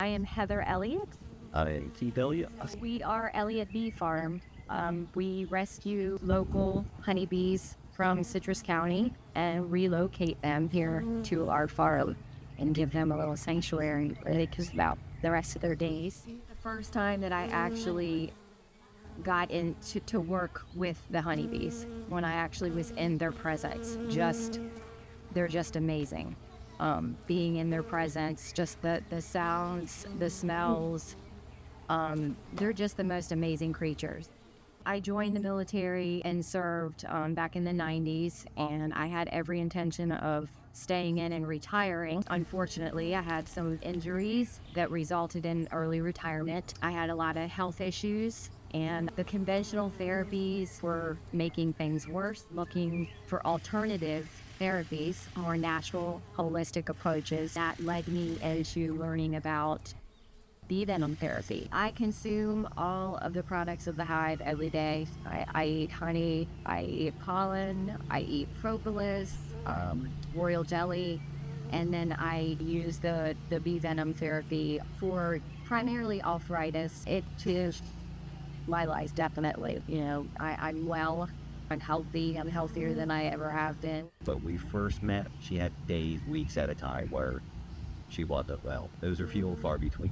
am Heather Elliott. Elliott. We are Elliott Bee Farm. We rescue local honeybees from Citrus County and relocate them here to our farm and give them a little sanctuary where they can spend the rest of their days. The first time that I actually got into to work with the honeybees, when I actually was in their presence, they're just amazing. Being in their presence, just the sounds, the smells, they're just the most amazing creatures. I joined the military and served back in the 90s, and I had every intention of staying in and retiring. Unfortunately, I had some injuries that resulted in early retirement. I had a lot of health issues, and the conventional therapies were making things worse. Looking for alternative therapies, more natural, holistic approaches, that led me into learning about bee venom therapy. I consume all of the products of the hive every day. I eat honey, I eat pollen, I eat propolis, royal jelly, and then I use the bee venom therapy for primarily arthritis. It changed my life, definitely. You know, I'm well, I'm healthy, I'm healthier than I ever have been. But we first met, she had days, weeks at a time where she wasn't well. Those are few and far between.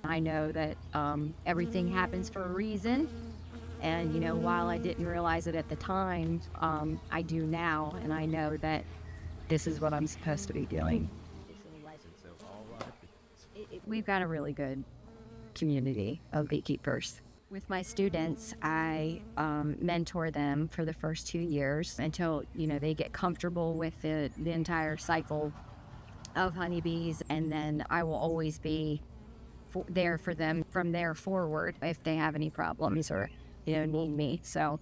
I know that everything happens for a reason, and while I didn't realize it at the time, I do now, and I know that this is what I'm supposed to be doing. We've got a really good community of beekeepers. With my students, I mentor them for the first 2 years until they get comfortable with the entire cycle of honeybees, and then I will always be there for them from there forward if they have any problems or need me. So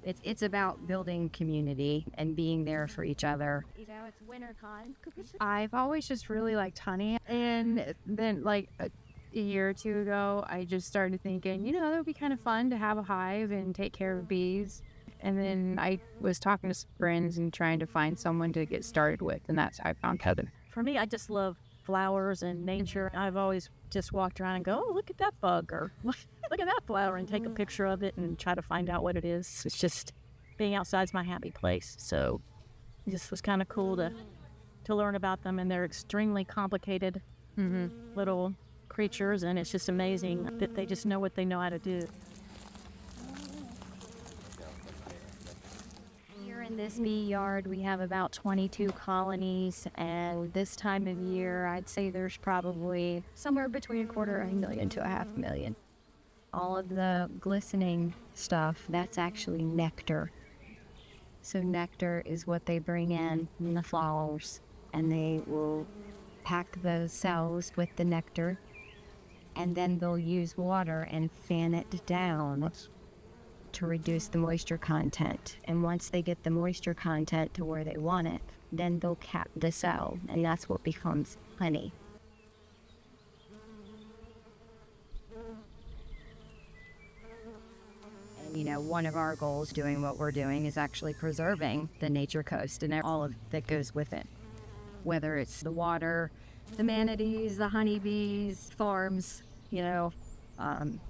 it's about building community and being there for each other. It's winter time. I've always just really liked honey, and then like a year or two ago I just started thinking that would be kind of fun to have a hive and take care of bees. And then I was talking to some friends and trying to find someone to get started with, and that's how I found Heather. For me, I just love flowers and nature. I've always just walked around and go, oh, look at that bug, or look at that flower, and take a picture of it and try to find out what it is. It's just being outside's my happy place. So it just was kind of cool to learn about them, and they're extremely complicated little creatures, and it's just amazing that they just know what they know how to do. In this bee yard, we have about 22 colonies, and this time of year, I'd say there's probably somewhere between 250,000 to 500,000. All of the glistening stuff, that's actually nectar. So nectar is what they bring in from the flowers, and they will pack the cells with the nectar, and then they'll use water and fan it down to reduce the moisture content. And once they get the moisture content to where they want it, then they'll cap the cell, and that's what becomes honey. And one of our goals doing what we're doing is actually preserving the nature coast and all of that goes with it. Whether it's the water, the manatees, the honeybees, farms,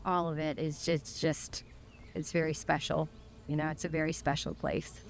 all of it is just it's very special. It's a very special place.